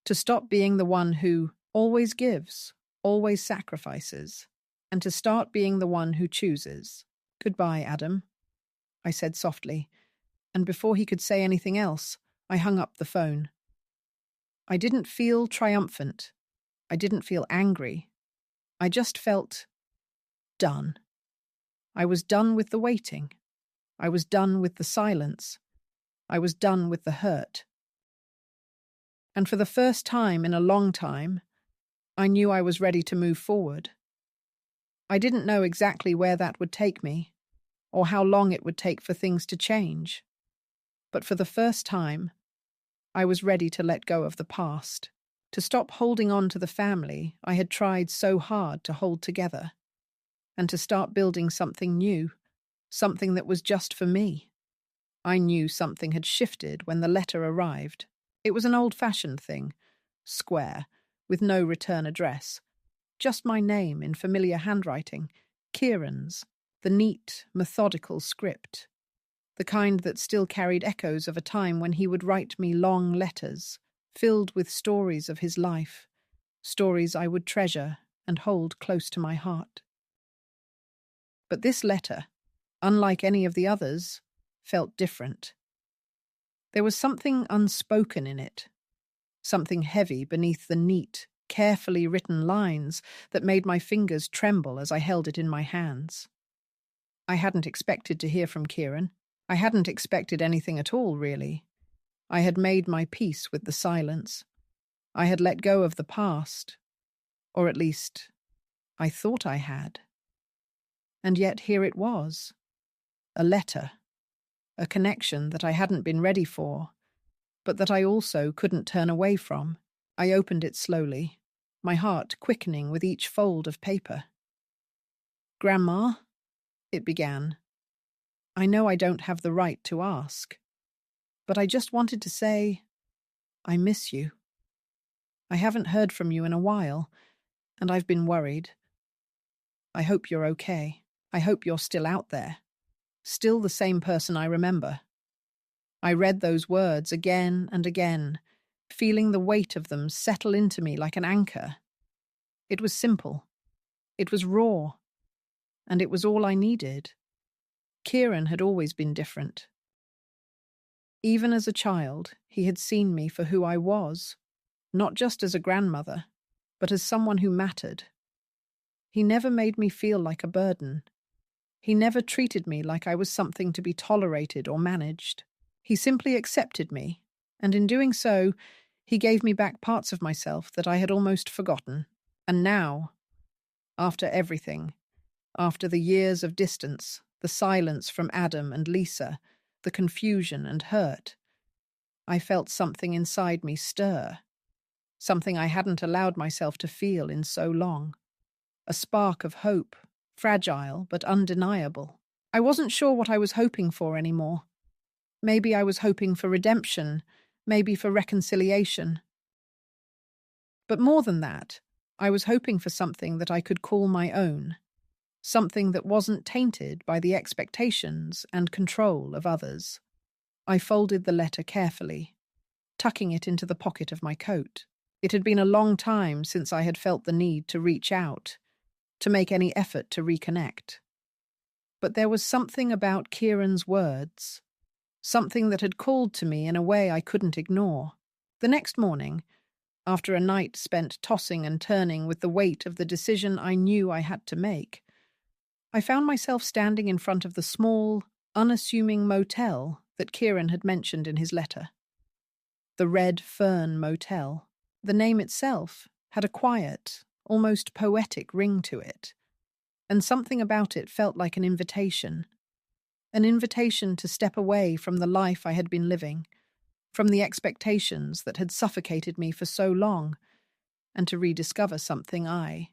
to stop being the one who always gives, always sacrifices, and to start being the one who chooses. "Goodbye, Adam," I said softly, and before he could say anything else, I hung up the phone. I didn't feel triumphant. I didn't feel angry. I just felt done. I was done with the waiting. I was done with the silence. I was done with the hurt. And for the first time in a long time, I knew I was ready to move forward. I didn't know exactly where that would take me, or how long it would take for things to change. But for the first time, I was ready to let go of the past, to stop holding on to the family I had tried so hard to hold together, and to start building something new, something that was just for me. I knew something had shifted when the letter arrived. It was an old-fashioned thing, square, with no return address. Just my name in familiar handwriting, Kieran's, the neat, methodical script. The kind that still carried echoes of a time when he would write me long letters, filled with stories of his life, stories I would treasure and hold close to my heart. But this letter, unlike any of the others, felt different. There was something unspoken in it, something heavy beneath the neat, carefully written lines that made my fingers tremble as I held it in my hands. I hadn't expected to hear from Kieran. I hadn't expected anything at all, really. I had made my peace with the silence. I had let go of the past, or at least, I thought I had. And yet here it was, a letter, a connection that I hadn't been ready for, but that I also couldn't turn away from. I opened it slowly, my heart quickening with each fold of paper. "Grandma," it began, "I know I don't have the right to ask, but I just wanted to say, I miss you. I haven't heard from you in a while, and I've been worried. I hope you're okay. I hope you're still out there, still the same person I remember." I read those words again and again, feeling the weight of them settle into me like an anchor. It was simple. It was raw. And it was all I needed. Kieran had always been different. Even as a child, he had seen me for who I was, not just as a grandmother, but as someone who mattered. He never made me feel like a burden. He never treated me like I was something to be tolerated or managed. He simply accepted me, and in doing so, he gave me back parts of myself that I had almost forgotten. And now, after everything, after the years of distance, the silence from Adam and Lisa, the confusion and hurt, I felt something inside me stir, something I hadn't allowed myself to feel in so long. A spark of hope, fragile but undeniable. I wasn't sure what I was hoping for anymore. Maybe I was hoping for redemption, maybe for reconciliation. But more than that, I was hoping for something that I could call my own, something that wasn't tainted by the expectations and control of others. I folded the letter carefully, tucking it into the pocket of my coat. It had been a long time since I had felt the need to reach out, to make any effort to reconnect. But there was something about Kieran's words, something that had called to me in a way I couldn't ignore. The next morning, after a night spent tossing and turning with the weight of the decision I knew I had to make, I found myself standing in front of the small, unassuming motel that Kieran had mentioned in his letter. The Red Fern Motel. The name itself had a quiet, almost poetic ring to it, and something about it felt like an invitation to step away from the life I had been living, from the expectations that had suffocated me for so long, and to rediscover something I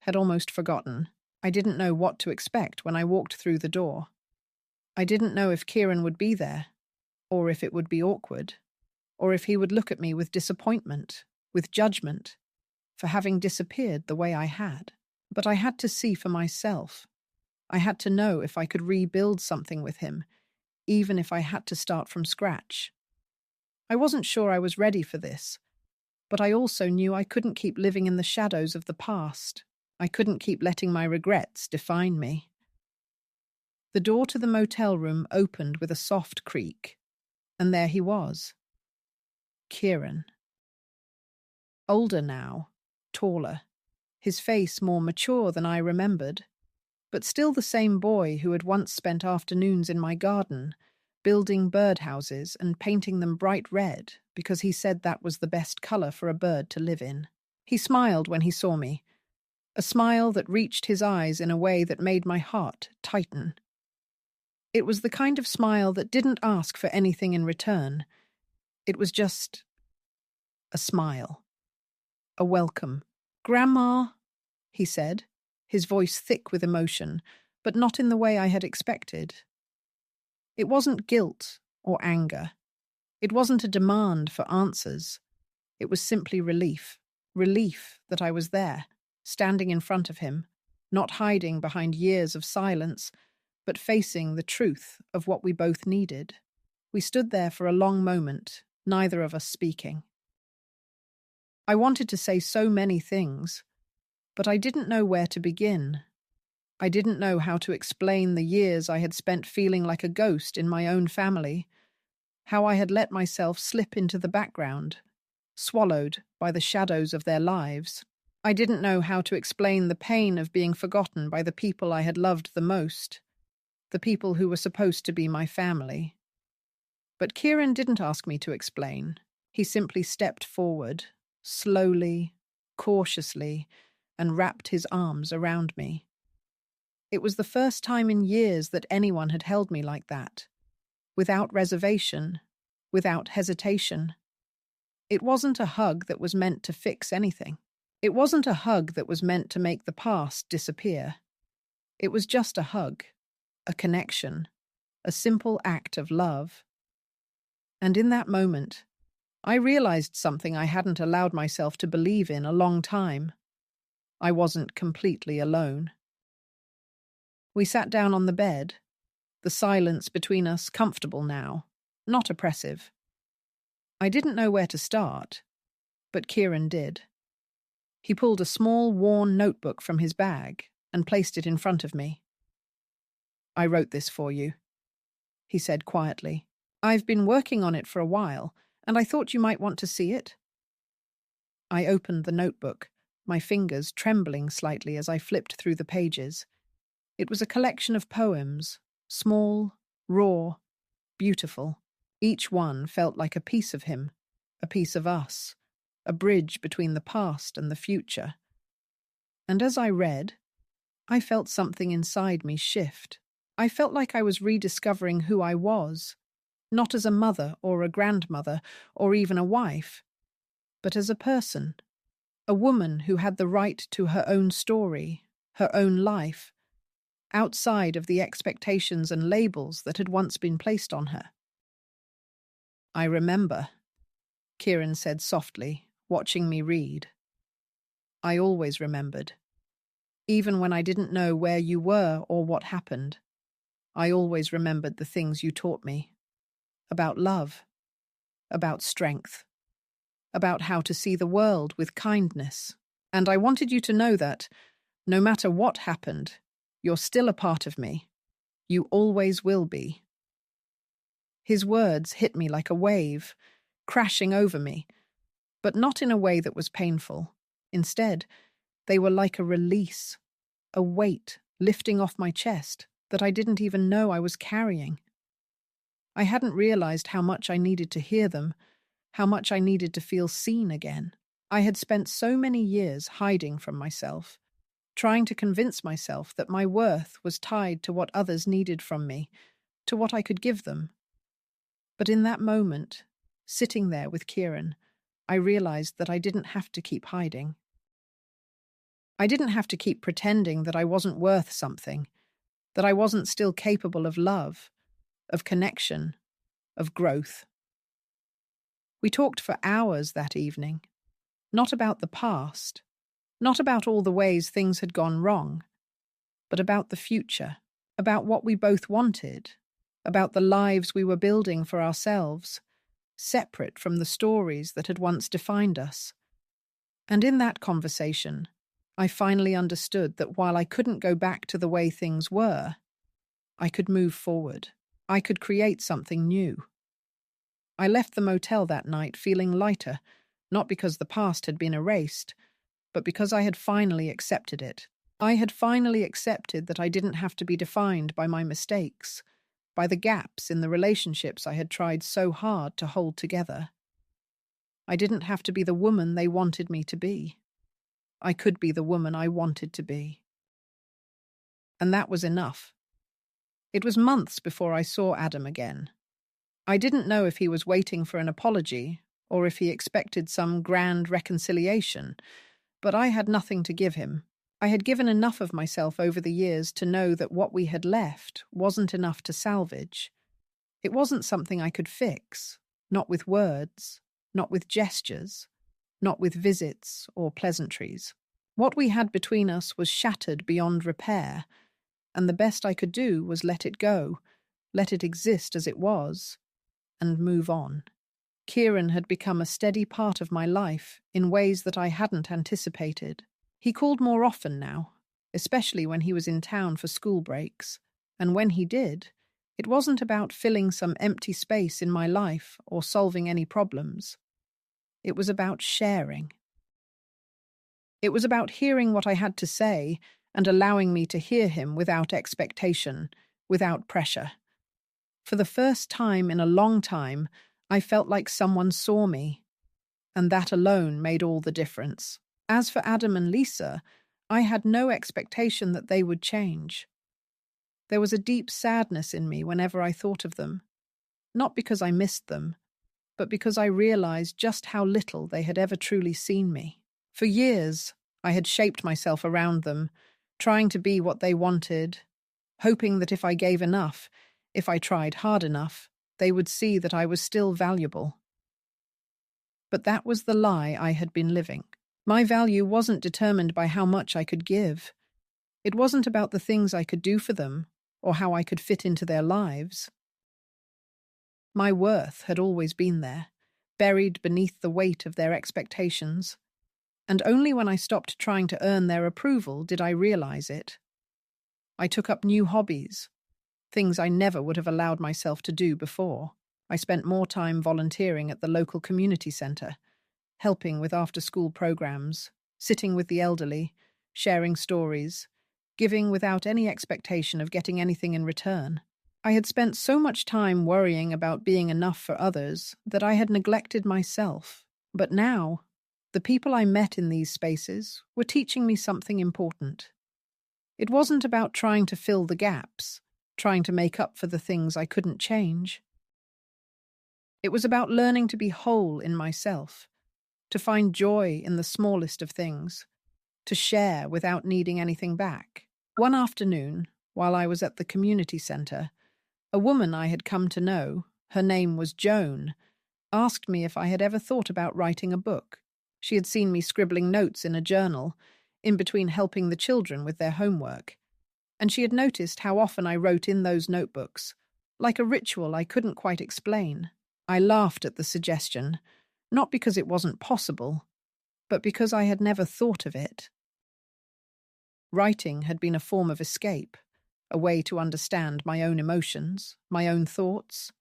had almost forgotten. I didn't know what to expect when I walked through the door. I didn't know if Kieran would be there, or if it would be awkward, or if he would look at me with disappointment, with judgment, for having disappeared the way I had. But I had to see for myself. I had to know if I could rebuild something with him, even if I had to start from scratch. I wasn't sure I was ready for this, but I also knew I couldn't keep living in the shadows of the past. I couldn't keep letting my regrets define me. The door to the motel room opened with a soft creak, and there he was. Kieran. Older now, taller, his face more mature than I remembered, but still the same boy who had once spent afternoons in my garden, building birdhouses and painting them bright red because he said that was the best colour for a bird to live in. He smiled when he saw me, a smile that reached his eyes in a way that made my heart tighten. It was the kind of smile that didn't ask for anything in return. It was just a smile, a welcome. "Grandma," he said, his voice thick with emotion, but not in the way I had expected. It wasn't guilt or anger. It wasn't a demand for answers. It was simply relief. Relief that I was there, standing in front of him, not hiding behind years of silence, but facing the truth of what we both needed. We stood there for a long moment, neither of us speaking. I wanted to say so many things, but I didn't know where to begin. I didn't know how to explain the years I had spent feeling like a ghost in my own family, how I had let myself slip into the background, swallowed by the shadows of their lives. I didn't know how to explain the pain of being forgotten by the people I had loved the most, the people who were supposed to be my family. But Kieran didn't ask me to explain. He simply stepped forward, slowly, cautiously, and wrapped his arms around me. It was the first time in years that anyone had held me like that, without reservation, without hesitation. It wasn't a hug that was meant to fix anything. It wasn't a hug that was meant to make the past disappear. It was just a hug, a connection, a simple act of love. And in that moment, I realized something I hadn't allowed myself to believe in a long time. I wasn't completely alone. We sat down on the bed, the silence between us comfortable now, not oppressive. I didn't know where to start, but Kieran did. He pulled a small, worn notebook from his bag and placed it in front of me. "I wrote this for you," he said quietly. I've been working on it for a while, and I thought you might want to see it. I opened the notebook, my fingers trembling slightly as I flipped through the pages. It was a collection of poems, small, raw, beautiful. Each one felt like a piece of him, a piece of us, a bridge between the past and the future. And as I read, I felt something inside me shift. I felt like I was rediscovering who I was, not as a mother or a grandmother or even a wife, but as a person, a woman who had the right to her own story, her own life, outside of the expectations and labels that had once been placed on her. I remember, Kieran said softly, watching me read. I always remembered. Even when I didn't know where you were or what happened, I always remembered the things you taught me. About love, about strength, about how to see the world with kindness. And I wanted you to know that, no matter what happened, you're still a part of me. You always will be. His words hit me like a wave, crashing over me, but not in a way that was painful. Instead, they were like a release, a weight lifting off my chest that I didn't even know I was carrying. I hadn't realized how much I needed to hear them, how much I needed to feel seen again. I had spent so many years hiding from myself, trying to convince myself that my worth was tied to what others needed from me, to what I could give them. But in that moment, sitting there with Kieran, I realized that I didn't have to keep hiding. I didn't have to keep pretending that I wasn't worth something, that I wasn't still capable of love, of connection, of growth. We talked for hours that evening, not about the past, not about all the ways things had gone wrong, but about the future, about what we both wanted, about the lives we were building for ourselves, separate from the stories that had once defined us. And in that conversation, I finally understood that while I couldn't go back to the way things were, I could move forward. I could create something new. I left the motel that night feeling lighter, not because the past had been erased, but because I had finally accepted it. I had finally accepted that I didn't have to be defined by my mistakes, by the gaps in the relationships I had tried so hard to hold together. I didn't have to be the woman they wanted me to be. I could be the woman I wanted to be. And that was enough. It was months before I saw Adam again. I didn't know if he was waiting for an apology or if he expected some grand reconciliation, but I had nothing to give him. I had given enough of myself over the years to know that what we had left wasn't enough to salvage. It wasn't something I could fix, not with words, not with gestures, not with visits or pleasantries. What we had between us was shattered beyond repair, and the best I could do was let it go, let it exist as it was, and move on. Kieran had become a steady part of my life in ways that I hadn't anticipated. He called more often now, especially when he was in town for school breaks, and when he did, it wasn't about filling some empty space in my life or solving any problems. It was about sharing. It was about hearing what I had to say and allowing me to hear him without expectation, without pressure. For the first time in a long time, I felt like someone saw me, and that alone made all the difference. As for Adam and Lisa, I had no expectation that they would change. There was a deep sadness in me whenever I thought of them, not because I missed them, but because I realized just how little they had ever truly seen me. For years, I had shaped myself around them, trying to be what they wanted, hoping that if I gave enough, if I tried hard enough, they would see that I was still valuable. But that was the lie I had been living. My value wasn't determined by how much I could give. It wasn't about the things I could do for them or how I could fit into their lives. My worth had always been there, buried beneath the weight of their expectations, and only when I stopped trying to earn their approval did I realize it. I took up new hobbies, things I never would have allowed myself to do before. I spent more time volunteering at the local community centre, helping with after-school programs, sitting with the elderly, sharing stories, giving without any expectation of getting anything in return. I had spent so much time worrying about being enough for others that I had neglected myself. But now, the people I met in these spaces were teaching me something important. It wasn't about trying to fill the gaps, trying to make up for the things I couldn't change. It was about learning to be whole in myself, to find joy in the smallest of things, to share without needing anything back. One afternoon, while I was at the community centre, a woman I had come to know, her name was Joan, asked me if I had ever thought about writing a book. She had seen me scribbling notes in a journal, in between helping the children with their homework, and she had noticed how often I wrote in those notebooks, like a ritual I couldn't quite explain. I laughed at the suggestion, not because it wasn't possible, but because I had never thought of it. Writing had been a form of escape, a way to understand my own emotions, my own thoughts.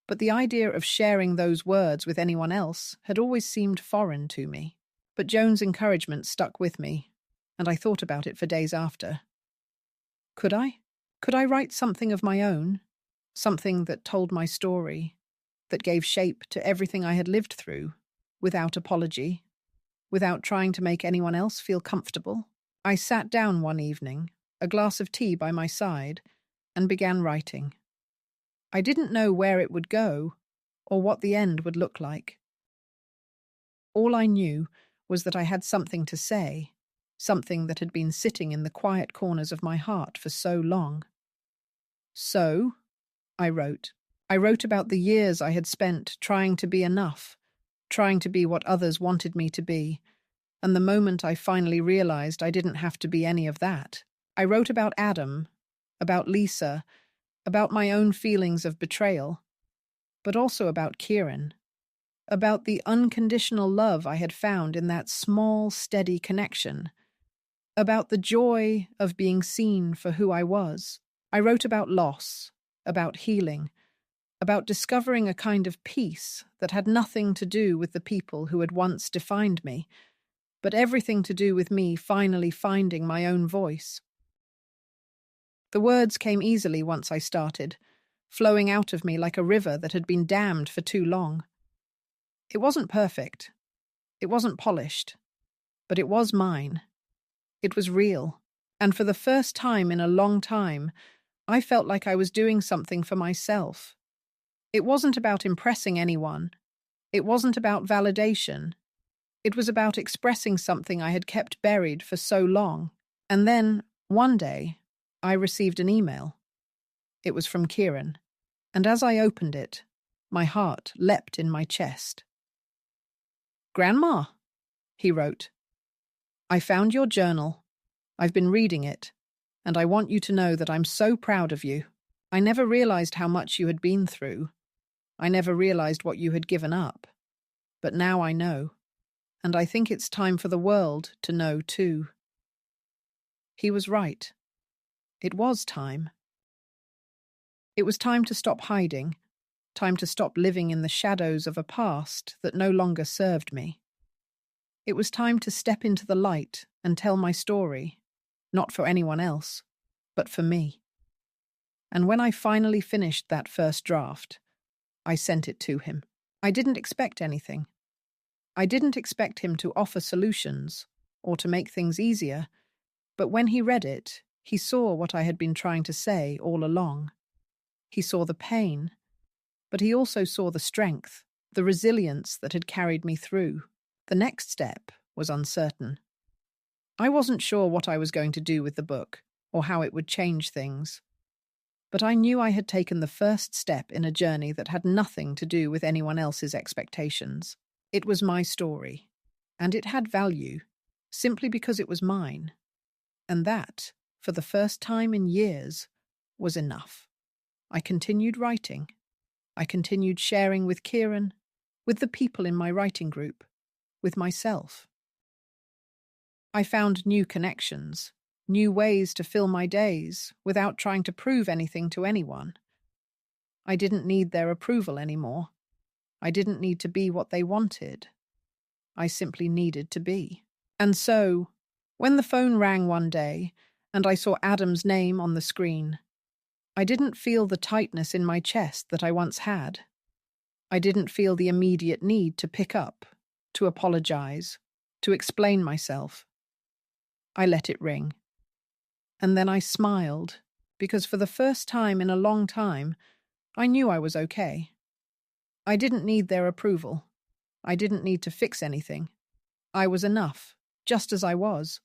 But the idea of sharing those words with anyone else had always seemed foreign to me. But Joan's encouragement stuck with me, and I thought about it for days after. Could I? Could I write something of my own? Something that told my story, that gave shape to everything I had lived through, without apology, without trying to make anyone else feel comfortable? I sat down one evening, a glass of tea by my side, and began writing. I didn't know where it would go, or what the end would look like. All I knew was that I had something to say, something that had been sitting in the quiet corners of my heart for so long. So, I wrote. I wrote about the years I had spent trying to be enough, trying to be what others wanted me to be, and the moment I finally realized I didn't have to be any of that. I wrote about Adam, about Lisa, about my own feelings of betrayal, but also about Kieran, about the unconditional love I had found in that small, steady connection, about the joy of being seen for who I was. I wrote about loss, about healing, about discovering a kind of peace that had nothing to do with the people who had once defined me, but everything to do with me finally finding my own voice. The words came easily once I started, flowing out of me like a river that had been dammed for too long. It wasn't perfect. It wasn't polished. But it was mine. It was real. And for the first time in a long time, I felt like I was doing something for myself. It wasn't about impressing anyone. It wasn't about validation. It was about expressing something I had kept buried for so long. And then, one day, I received an email. It was from Kieran, and as I opened it, my heart leapt in my chest. "Grandma," he wrote, "I found your journal. I've been reading it, and I want you to know that I'm so proud of you. I never realized how much you had been through. I never realized what you had given up. But now I know. And I think it's time for the world to know too." He was right. It was time. It was time to stop hiding, time to stop living in the shadows of a past that no longer served me. It was time to step into the light and tell my story, not for anyone else, but for me. And when I finally finished that first draft, I sent it to him. I didn't expect anything. I didn't expect him to offer solutions or to make things easier, but when he read it, he saw what I had been trying to say all along. He saw the pain, but he also saw the strength, the resilience that had carried me through. The next step was uncertain. I wasn't sure what I was going to do with the book or how it would change things, but I knew I had taken the first step in a journey that had nothing to do with anyone else's expectations. It was my story, and it had value, simply because it was mine. And that, for the first time in years, was enough. I continued writing. I continued sharing with Kieran, with the people in my writing group, with myself. I found new connections, new ways to fill my days without trying to prove anything to anyone. I didn't need their approval anymore. I didn't need to be what they wanted. I simply needed to be. And so, when the phone rang one day and I saw Adam's name on the screen, I didn't feel the tightness in my chest that I once had. I didn't feel the immediate need to pick up, to apologize, to explain myself. I let it ring. And then I smiled, because for the first time in a long time, I knew I was okay. I didn't need their approval. I didn't need to fix anything. I was enough, just as I was.